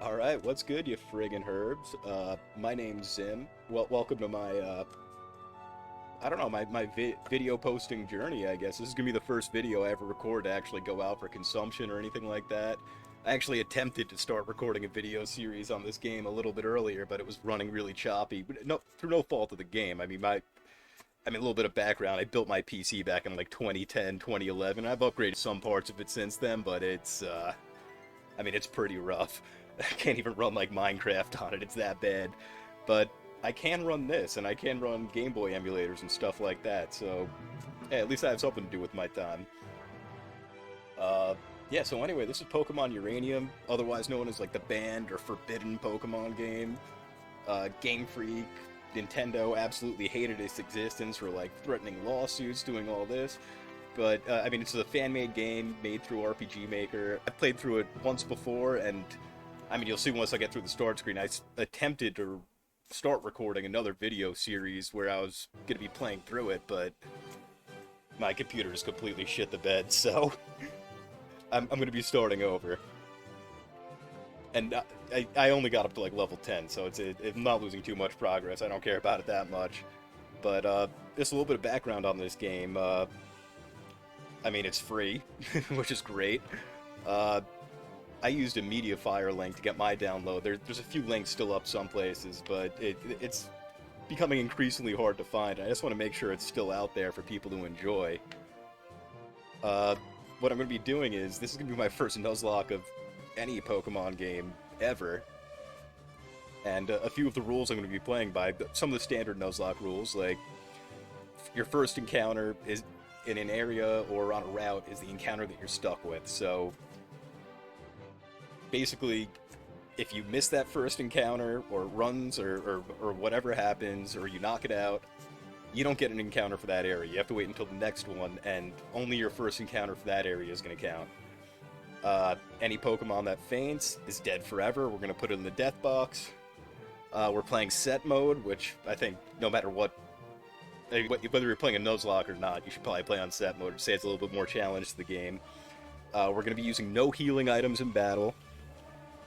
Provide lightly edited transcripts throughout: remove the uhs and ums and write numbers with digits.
All right, what's good, you friggin' herbs? My name's Zim. Well, welcome to my, I don't know, my video posting journey, I guess. This is gonna be the first video I ever record to actually go out for consumption or anything like that. I actually attempted to start recording a video series on this game a little bit earlier, but it was running really choppy. But no, through no fault of the game. A little bit of background. I built my PC back in like 2010, 2011. I've upgraded some parts of it since then, but it's pretty rough. I can't even run like Minecraft on it. It's that bad. But I can run this, and I can run Game Boy emulators and stuff like that. So, hey, at least I have something to do with my time. Uh, yeah. So anyway, this is Pokemon Uranium, otherwise known as like the banned or forbidden Pokemon game. Game Freak, Nintendo absolutely hated its existence, for like threatening lawsuits, doing all this. But it's a fan-made game made through RPG Maker. I played through it once before, and you'll see once I get through the start screen, attempted to start recording another video series where I was going to be playing through it, but my computer just completely shit the bed, so I'm going to be starting over. And I only got up to like level 10, so I'm not losing too much progress. I don't care about it that much. But just a little bit of background on this game. It's free, which is great. Uh, I used a Mediafire link to get my download. There's a few links still up some places, but it's becoming increasingly hard to find. I just want to make sure it's still out there for people to enjoy. Uh, what I'm going to be doing is, this is going to be my first Nuzlocke of any Pokemon game ever. And a few of the rules I'm going to be playing by, some of the standard Nuzlocke rules, like your first encounter is in an area or on a route is the encounter that you're stuck with. So basically, if you miss that first encounter, or it runs, or whatever happens, or you knock it out, you don't get an encounter for that area. You have to wait until the next one, and only your first encounter for that area is going to count. Any Pokemon that faints is dead forever. We're going to put it in the death box. We're playing set mode, which I think no matter whether you're playing a Nuzlocke or not, you should probably play on set mode. Say it's a little bit more challenge to the game. We're going to be using no healing items in battle,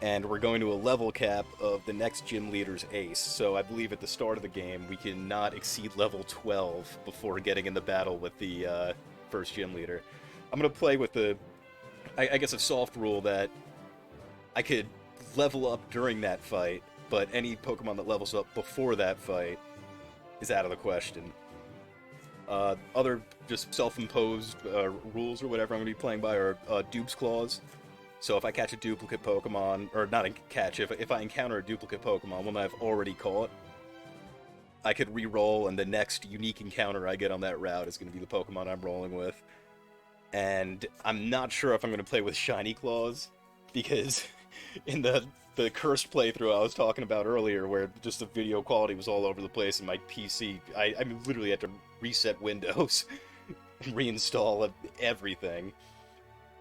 and we're going to a level cap of the next gym leader's ace. So I believe at the start of the game, we cannot exceed level 12 before getting in the battle with the first gym leader. I'm going to play with I guess a soft rule that I could level up during that fight, but any Pokemon that levels up before that fight is out of the question. Other just self-imposed rules or whatever I'm going to be playing by are Dupes Clause. So if I catch a duplicate Pokemon, or not catch, if I encounter a duplicate Pokemon, one that I've already caught, I could re-roll, and the next unique encounter I get on that route is going to be the Pokemon I'm rolling with. And I'm not sure if I'm going to play with Shiny Claws, because in the cursed playthrough I was talking about earlier, where just the video quality was all over the place in my PC, I literally had to reset Windows and reinstall everything.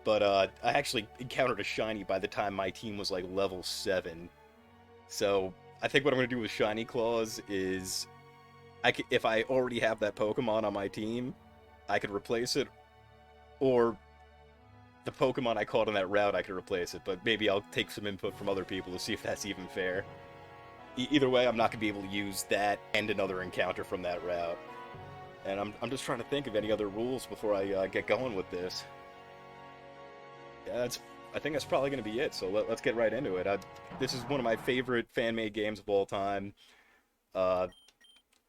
But I actually encountered a Shiny by the time my team was like level 7. So I think what I'm going to do with Shiny Claws is, if I already have that Pokemon on my team, I could replace it, or the Pokemon I caught on that route, I could replace it, but maybe I'll take some input from other people to see if that's even fair. Either way, I'm not going to be able to use that and another encounter from that route. And I'm just trying to think of any other rules before I get going with this. Yeah, I think that's probably going to be it, so let's get right into it. This is one of my favorite fan-made games of all time. Uh,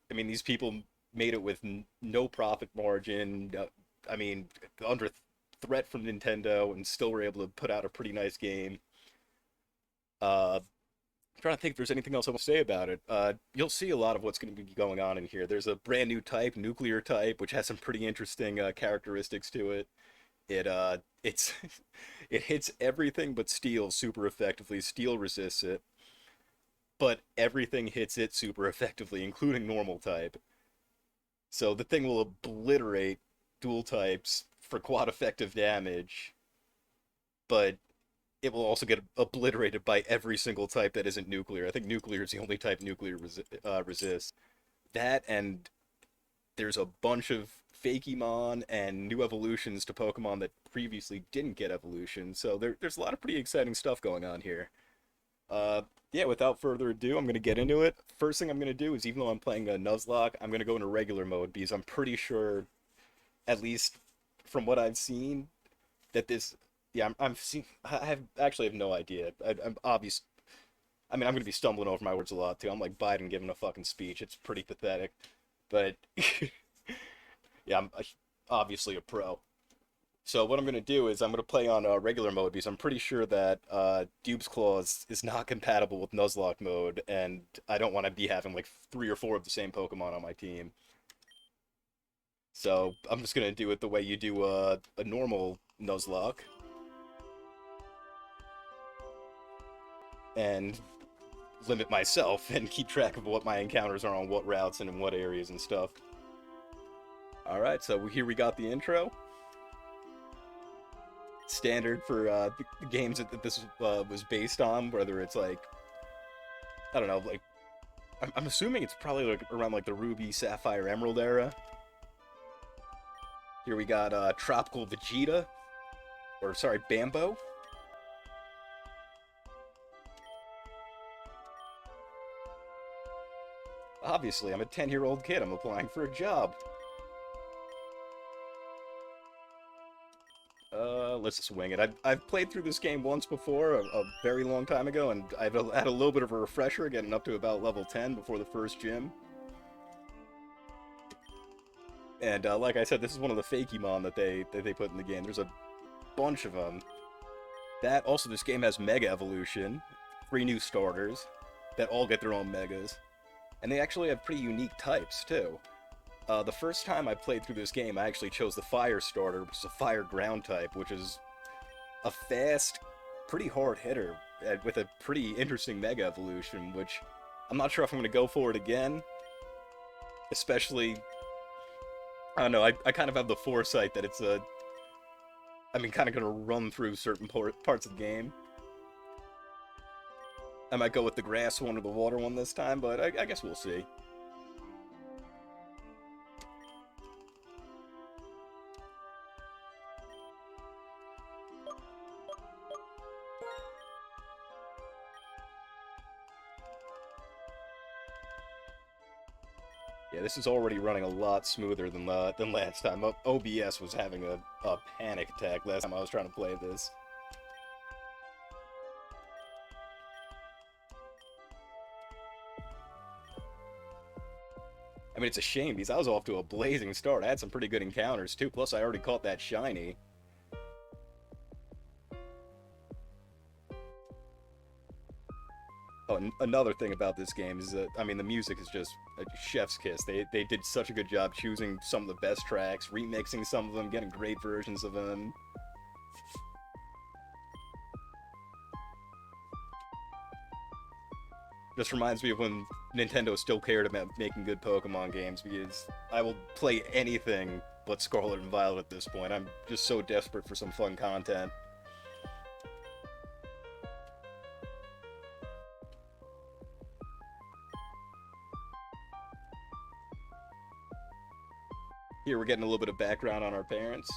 these people made it with no profit margin. Under threat from Nintendo, and still were able to put out a pretty nice game. I'm trying to think if there's anything else I will say about it. You'll see a lot of what's going to be going on in here. There's a brand new type, nuclear type, which has some pretty interesting characteristics to it. It's it hits everything but steel super effectively. Steel resists it, but everything hits it super effectively, including normal type. So the thing will obliterate dual types for quad effective damage, but it will also get obliterated by every single type that isn't nuclear. I think nuclear is the only type nuclear resists. That, and there's a bunch of Fakemon and new evolutions to Pokemon that previously didn't get evolution, so there's a lot of pretty exciting stuff going on here. Yeah, without further ado, I'm gonna get into it. First thing I'm gonna do is, even though I'm playing a Nuzlocke, I'm gonna go into regular mode because I'm pretty sure, at least from what I've seen, that this, yeah, I'm see, I have actually have no idea. I'm obvious. I mean, I'm gonna be stumbling over my words a lot too. I'm like Biden giving a fucking speech. It's pretty pathetic, but yeah, I'm obviously a pro. So what I'm gonna do is I'm gonna play on regular mode because I'm pretty sure that Dupes Clause is not compatible with Nuzlocke mode, and I don't want to be having like three or four of the same Pokemon on my team. So I'm just gonna do it the way you do a normal Nuzlocke, and limit myself and keep track of what my encounters are on what routes and in what areas and stuff. All right, so here we got the intro. Standard for the games that this was based on, whether it's like, I don't know, like I'm assuming it's probably like around like the Ruby, Sapphire, Emerald era. Here we got Tropical Vegeta, or sorry, Bambo. Obviously, I'm a 10-year-old kid. I'm applying for a job. Let's just wing it. I've played through this game once before, a very long time ago, and I've had a little bit of a refresher, getting up to about level 10 before the first gym. And like I said, this is one of the Fakemon that they put in the game. There's a bunch of them. That also, this game has Mega Evolution, 3 new starters that all get their own Megas, and they actually have pretty unique types too. The first time I played through this game, I actually chose the Fire starter, which is a Fire Ground type, which is a fast, pretty hard hitter with a pretty interesting Mega Evolution, which I'm not sure if I'm going to go for it again, especially, I don't know, I kind of have the foresight that it's I mean, kind of going to run through certain parts of the game. I might go with the grass one or the water one this time, but I guess we'll see. Yeah, this is already running a lot smoother than last time. OBS was having a panic attack last time I was trying to play this. I mean, it's a shame because I was off to a blazing start. I had some pretty good encounters too. Plus, I already caught that shiny. Oh, and another thing about this game is that, I mean, the music is just a chef's kiss. They did such a good job choosing some of the best tracks, remixing some of them, getting great versions of them. Just reminds me of when Nintendo still cared about making good Pokemon games, because I will play anything but Scarlet and Violet at this point. I'm just so desperate for some fun content. Here we're getting a little bit of background on our parents.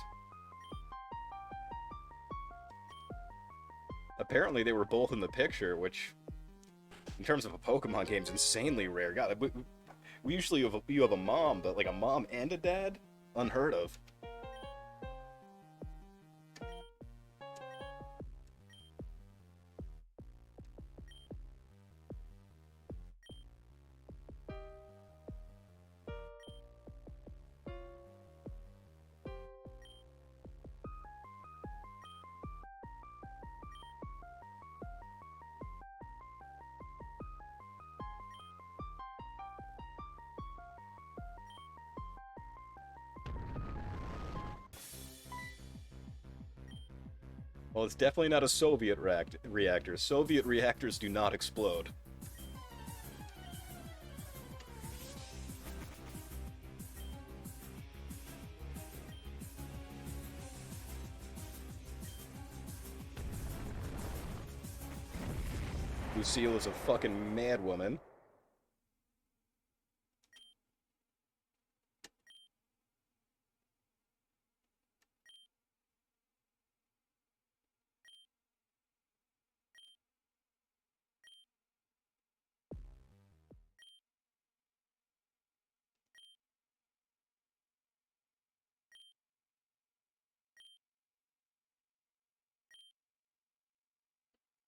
Apparently they were both in the picture, which, in terms of a Pokemon game, is insanely rare. God, we usually you have a mom, but like a mom and a dad? Unheard of. Well, it's definitely not a Soviet reactor. Soviet reactors do not explode. Lucille is a fucking madwoman.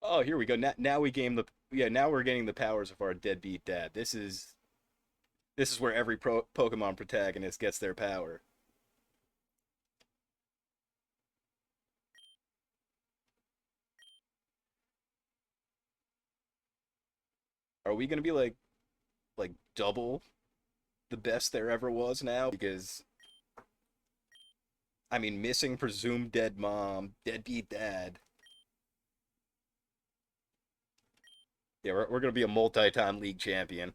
Oh, here we go. Now we gain the yeah. Now we're getting the powers of our deadbeat dad. This is where every Pokemon protagonist gets their power. Are we gonna be like double the best there ever was now? Because I mean, missing presumed dead mom, deadbeat dad. Yeah, we're gonna be a multi-time league champion.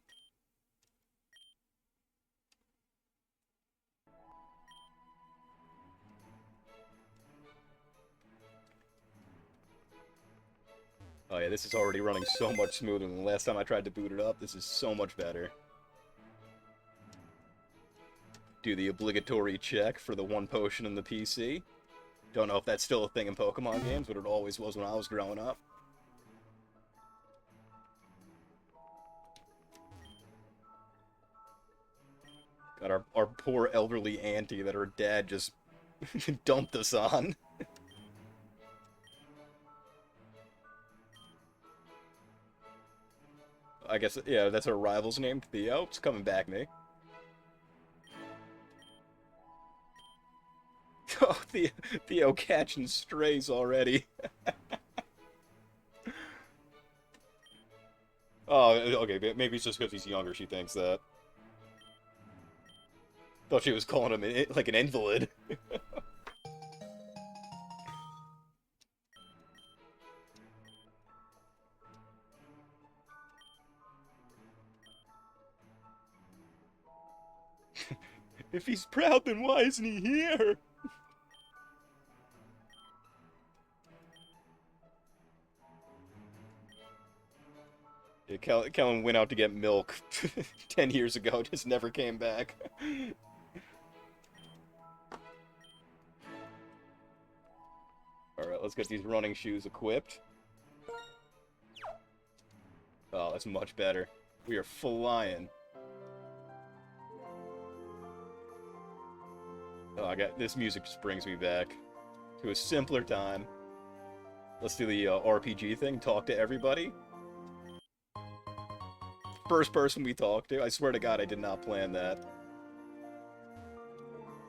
Oh yeah, this is already running so much smoother than the last time I tried to boot it up. This is so much better. Do the obligatory check for the one potion in the PC. Don't know if that's still a thing in Pokemon games, but it always was when I was growing up. Got our poor elderly auntie that her dad just dumped us on. I guess, yeah, that's our rival's name, Theo. It's coming back, me. Oh, Theo catching strays already. Oh, okay, maybe it's just because he's younger she thinks that. Thought she was calling him like an invalid. If he's proud, then why isn't he here? Yeah, Kellen went out to get milk 10 years ago, just never came back. Alright, let's get these running shoes equipped. Oh, that's much better. We are flying. Oh, I got this music just brings me back to a simpler time. Let's do the RPG thing, talk to everybody. First person we talk to. I swear to God, I did not plan that.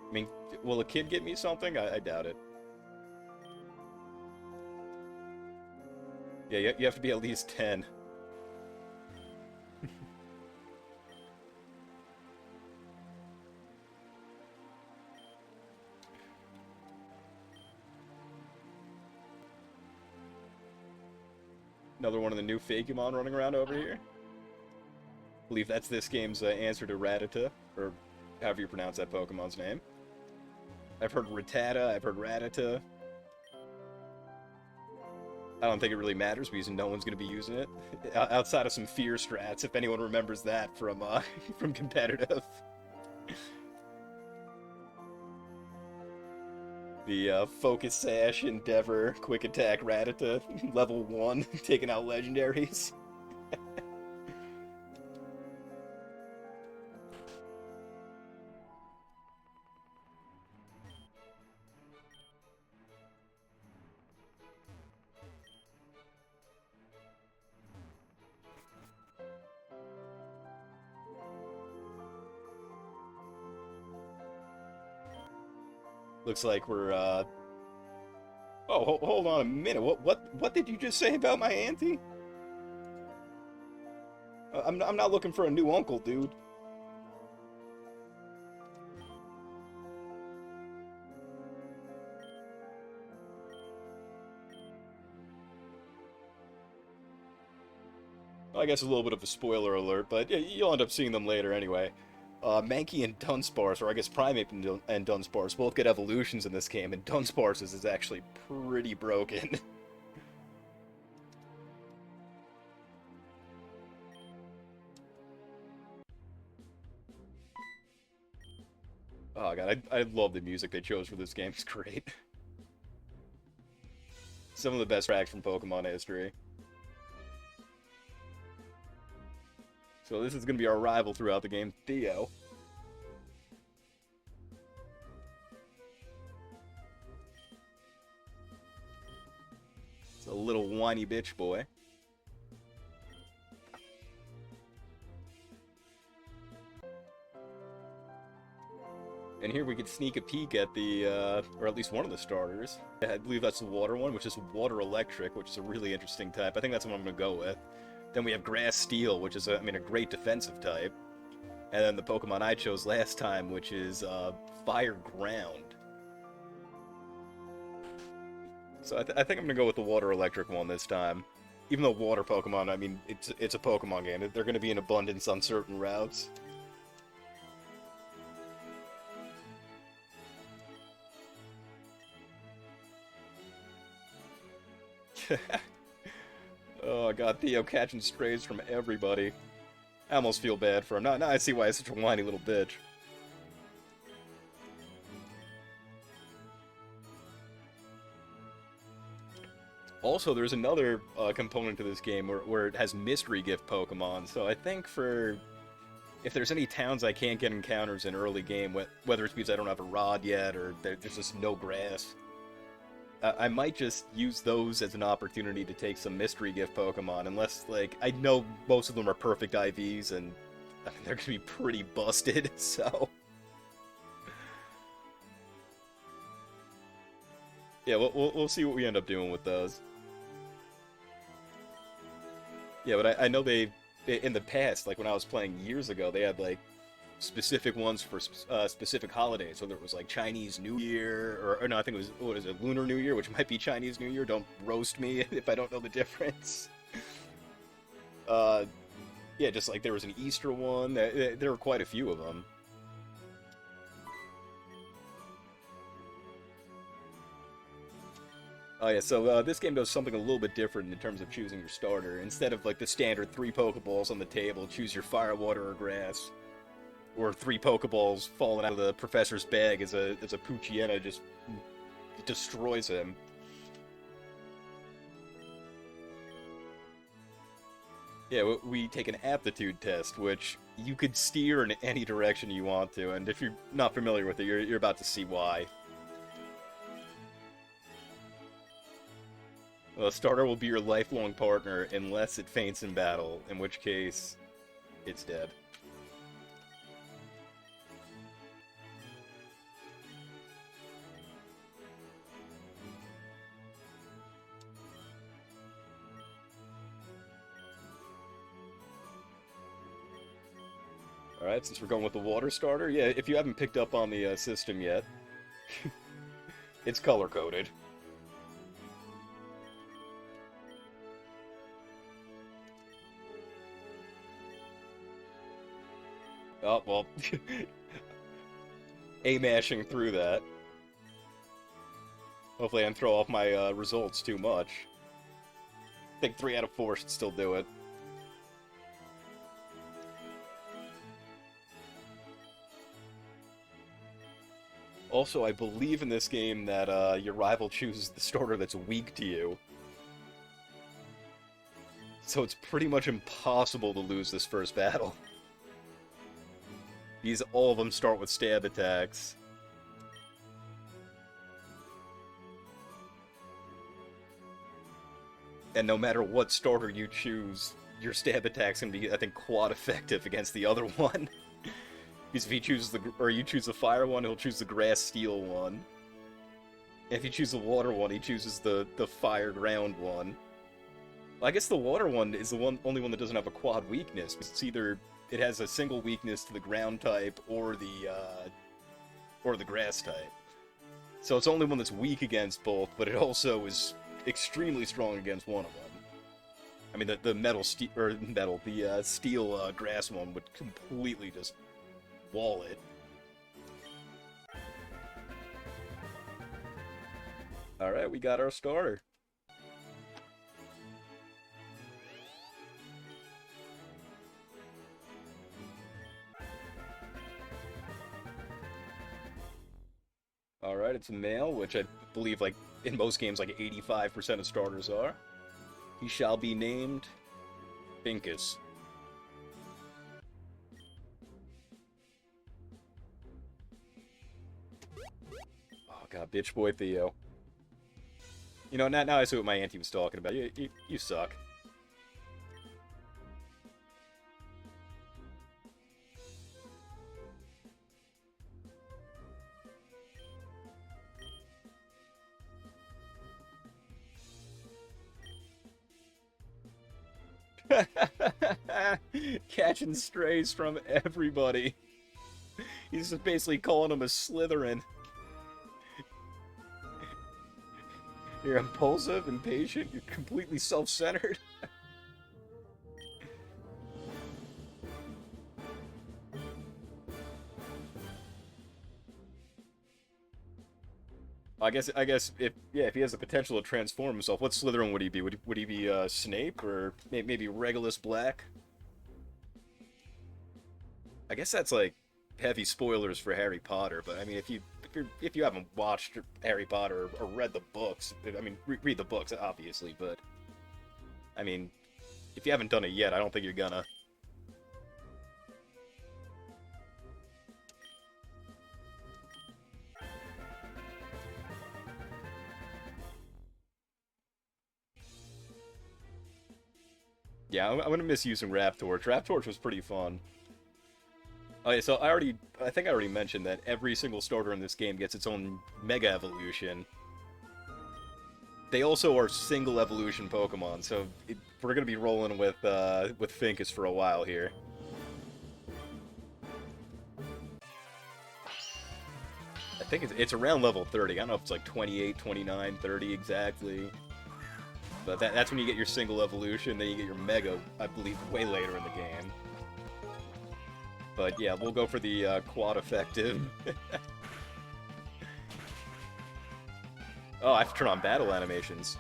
I mean, will a kid get me something? I doubt it. Yeah, you have to be at least 10. Another one of the new Fakemon running around over here. I believe that's this game's answer to Rattata, or however you pronounce that Pokemon's name. I've heard Rattata, I've heard Rattata. I don't think it really matters because no one's going to be using it. Outside of some fear strats, if anyone remembers that from from competitive. The Focus Sash, Endeavor, Quick Attack, Rattata, level 1, taking out legendaries. Looks like we're, Oh, hold on a minute. What did you just say about my auntie? I'm not looking for a new uncle, dude. Well, I guess a little bit of a spoiler alert, but yeah, you'll end up seeing them later anyway. Mankey and Dunsparce, or I guess Primate and Dunsparce, both get evolutions in this game, and Dunsparce's is actually pretty broken. Oh god, I love the music they chose for this game. It's great. Some of the best tracks from Pokemon history. So this is going to be our rival throughout the game, Theo. a little whiny bitch boy. And here we could sneak a peek at the, or at least one of the starters. I believe that's the water one, which is water electric, which is a really interesting type. I think that's what I'm going to go with. Then we have grass steel, which is, a great defensive type. And then the Pokemon I chose last time, which is, fire ground. So I think I'm going to go with the water electric one this time. Even though water Pokemon, I mean, it's a Pokemon game. They're going to be in abundance on certain routes. Oh, God, Theo catching strays from everybody. I almost feel bad for him. Now I see why he's such a whiny little bitch. Also, there's another component to this game where it has mystery gift Pokemon, so I think if there's any towns I can't get encounters in early game, whether it's because I don't have a rod yet, or there's just no grass, I might just use those as an opportunity to take some mystery gift Pokemon, unless, like, I know most of them are perfect IVs, and I mean, they're gonna be pretty busted, so... Yeah, we'll see what we end up doing with those. Yeah, but I know in the past, like when I was playing years ago, they had, like, specific ones for specific holidays, whether it was like Chinese New Year, or no, I think it was, what is it, Lunar New Year, which might be Chinese New Year. Don't roast me if I don't know the difference. Yeah, just like there was an Easter one. There were quite a few of them. Oh yeah, so this game does something a little bit different in terms of choosing your starter. Instead of like the standard 3 Pokeballs on the table, choose your fire, water, or grass. Or 3 Pokeballs falling out of the professor's bag as a Poochyena just destroys him. Yeah, we take an aptitude test, which you could steer in any direction you want to, and if you're not familiar with it, you're about to see why. The starter will be your lifelong partner unless it faints in battle, in which case, it's dead. Alright, since we're going with the water starter, yeah, if you haven't picked up on the system yet, it's color-coded. Oh, well, A-mashing through that. Hopefully I didn't throw off my results too much. I think 3 out of 4 should still do it. Also, I believe in this game that your rival chooses the starter that's weak to you. So it's pretty much impossible to lose this first battle. These, all of them start with stab attacks. And no matter what starter you choose, your stab attack's gonna be, I think, quad effective against the other one. Because if he chooses you choose the fire one, he'll choose the grass steel one. And if you choose the water one, he chooses the fire ground one. Well, I guess the water one is the only one that doesn't have a quad weakness. It's either it has a single weakness to the ground type or the grass type. So it's the only one that's weak against both, but it also is extremely strong against one of them. I mean, the steel grass one would completely just wall it. Alright, we got our starter. Alright, it's a male, which I believe, like, in most games, like, 85% of starters are. He shall be named Pincus. Oh god, bitch boy Theo. You know, now I see what my auntie was talking about. You suck. Catching strays from everybody. He's just basically calling him a Slytherin. You're impulsive, impatient, you're completely self-centered. I guess if he has the potential to transform himself, what Slytherin would he be? Would he be Snape or maybe Regulus Black? I guess that's like heavy spoilers for Harry Potter, but I mean if you haven't watched Harry Potter or read the books, I mean read the books obviously, but I mean if you haven't done it yet, I don't think you're gonna. Yeah, I'm gonna miss using Raptorch. Raptorch was pretty fun. Okay, so I think I already mentioned that every single starter in this game gets its own Mega Evolution. They also are single evolution Pokemon, so we're gonna be rolling with Finkus for a while here. I think it's around level 30. I don't know if it's like 28, 29, 30 exactly. But that's when you get your single evolution, then you get your Mega, I believe, way later in the game. But yeah, we'll go for the quad effective. Oh, I have to turn on battle animations.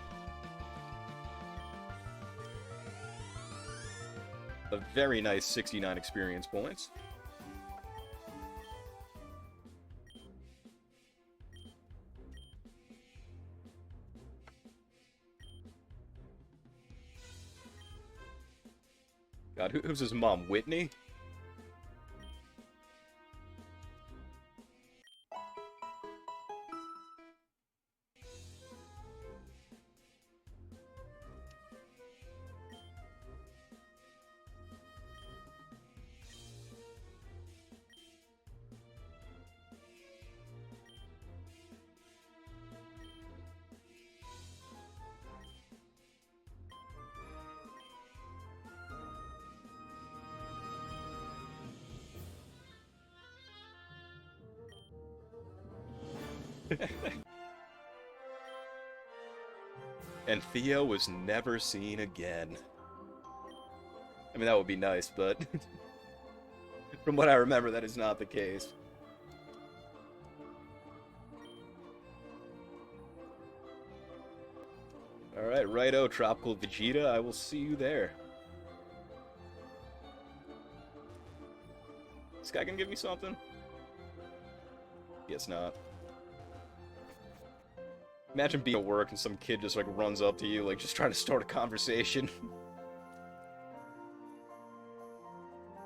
A very nice 69 experience points. God, who's his mom? Whitney? And Theo was never seen again. I mean, that would be nice, but from what I remember, that is not the case. Alright, righto, Tropical Vegeta, I will see you there. This guy gonna give me something? Guess not. Imagine being at work and some kid just like runs up to you, like just trying to start a conversation.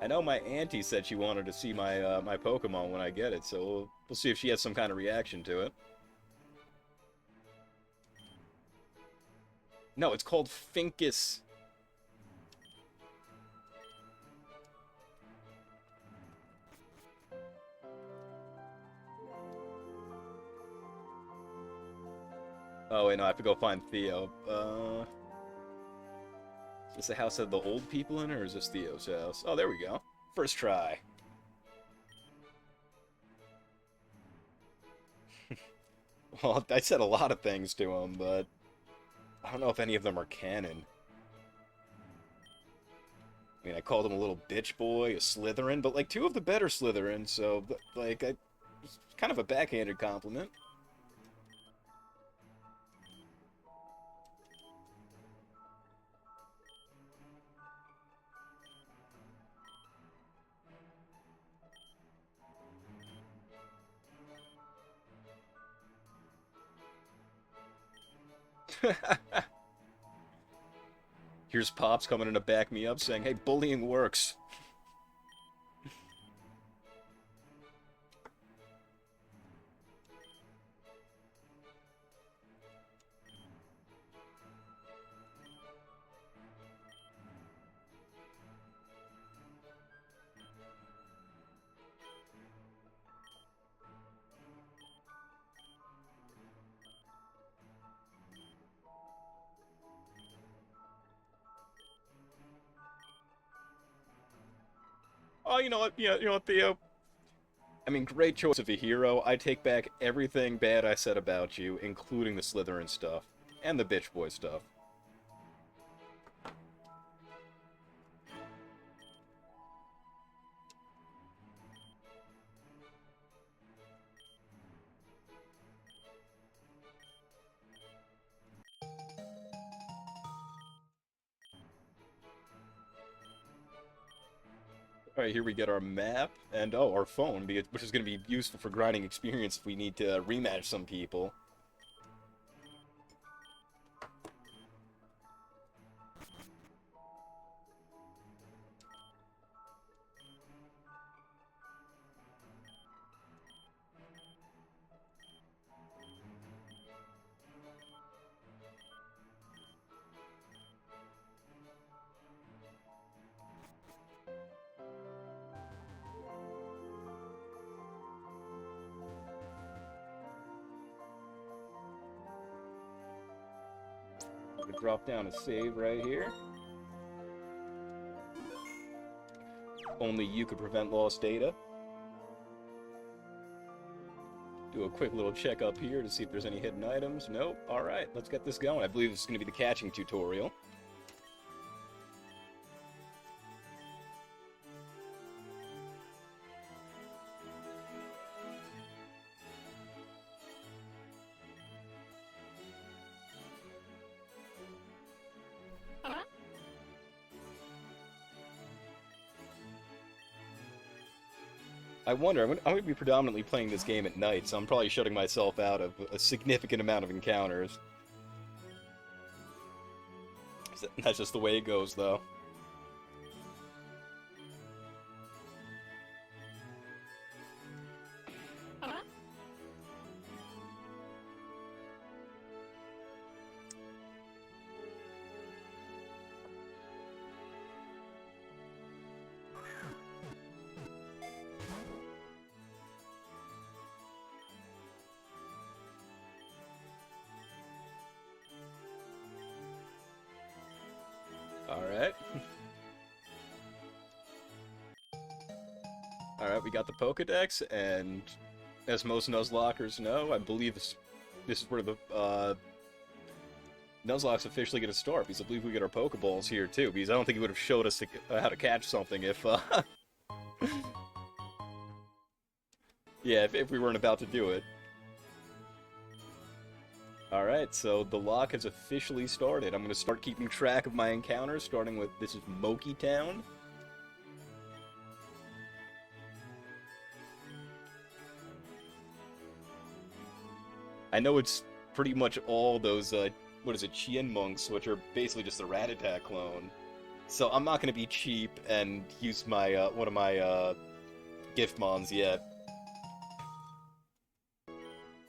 I know my auntie said she wanted to see my my Pokemon when I get it, so we'll see if she has some kind of reaction to it. No, it's called Finkus. Oh wait, no, I have to go find Theo. Is this the house of the old people in, or is this Theo's house? Oh, there we go. First try. Well, I said a lot of things to him, but I don't know if any of them are canon. I mean, I called him a little bitch boy, a Slytherin, but like two of the better Slytherins, so like it's kind of a backhanded compliment. Here's Pops coming in to back me up saying, hey, bullying works. Oh, you know what? You know what, Theo? I mean, great choice of a hero. I take back everything bad I said about you, including the Slytherin stuff. And the bitch boy stuff. Alright, here we get our map, and oh, our phone, which is going to be useful for grinding experience if we need to rematch some people. I'm going to drop down a save right here. Only you could prevent lost data. Do a quick little check up here to see if there's any hidden items. Nope. Alright, let's get this going. I believe this is going to be the catching tutorial. I wonder, I'm going to be predominantly playing this game at night, so I'm probably shutting myself out of a significant amount of encounters. That's just the way it goes, though. Alright. Alright, we got the Pokedex, and as most Nuzlockers know, I believe this is where the Nuzlocke's officially going to start, because I believe we get our Pokeballs here too, because I don't think he would have showed us how to catch something if, yeah, if we weren't about to do it. Alright, so the lock has officially started. I'm going to start keeping track of my encounters, starting with, this is Moki Town. I know it's pretty much all those, what is it, Chien monks, which are basically just a Rat Attack clone. So I'm not going to be cheap and use my, one of my, gift mons yet.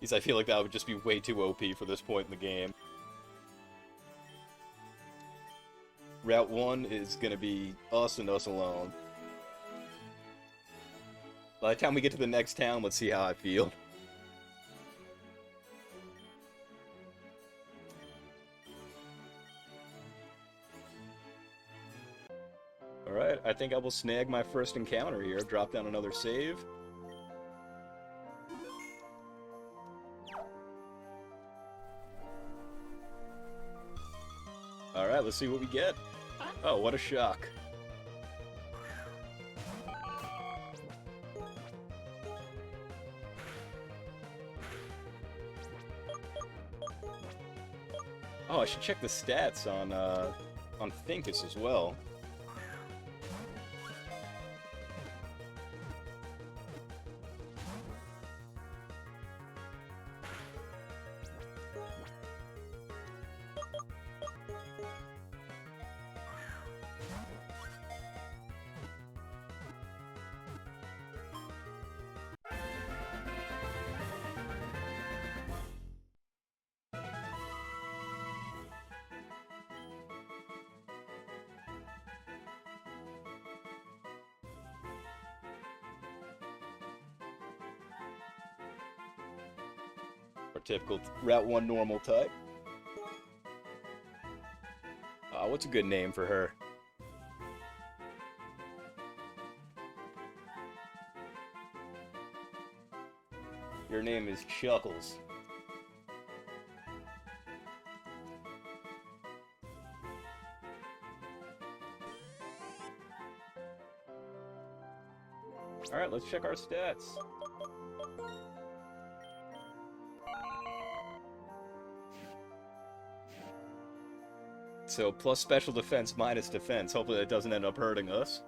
Because I feel like that would just be way too OP for this point in the game. Route 1 is going to be us and us alone. By the time we get to the next town, let's see how I feel. Alright, I think I will snag my first encounter here. Drop down another save. Alright, let's see what we get. Oh, what a shock. Oh, I should check the stats on Finkus as well. Our typical Route 1 normal type. What's a good name for her? name is Chuckles. Alright, let's check our stats. So, plus special defense, minus defense. Hopefully that doesn't end up hurting us.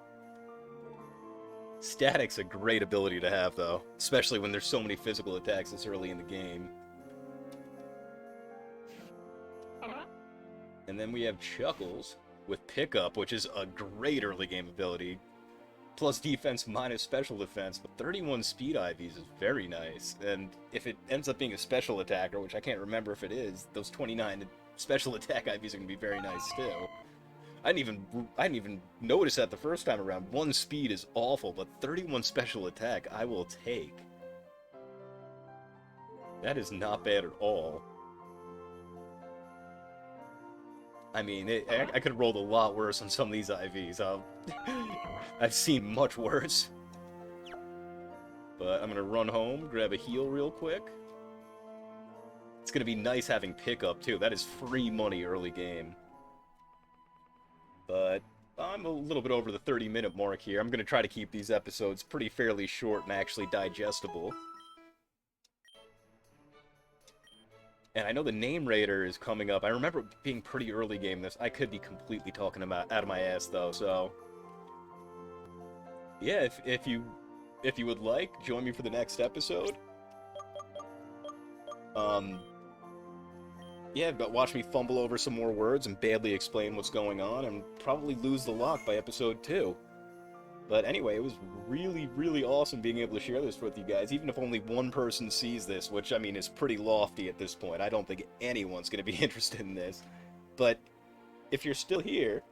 Static's a great ability to have, though. Especially when there's so many physical attacks this early in the game. And then we have Chuckles with Pickup, which is a great early game ability. Plus defense minus special defense, but 31 speed IVs is very nice. And if it ends up being a special attacker, which I can't remember if it is, those 29 special attack IVs are going to be very nice too. I didn't even notice that the first time around. 1 speed is awful, but 31 special attack I will take. That is not bad at all. I mean, I could have rolled a lot worse on some of these IVs. I've seen much worse. But I'm going to run home, grab a heal real quick. It's going to be nice having Pickup, too. That is free money early game. But I'm a little bit over the 30-minute mark here. I'm going to try to keep these episodes pretty fairly short and actually digestible. And I know the Name Raider is coming up. I remember it being pretty early game this. I could be completely talking about out of my ass though, so yeah, if you would like, join me for the next episode. Yeah, but watch me fumble over some more words and badly explain what's going on and probably lose the lock by episode 2. But anyway, it was really, really awesome being able to share this with you guys, even if only one person sees this, which, I mean, is pretty lofty at this point. I don't think anyone's going to be interested in this. But if you're still here,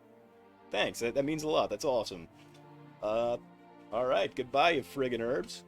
thanks. That means a lot. That's awesome. Alright, goodbye, you friggin' herbs.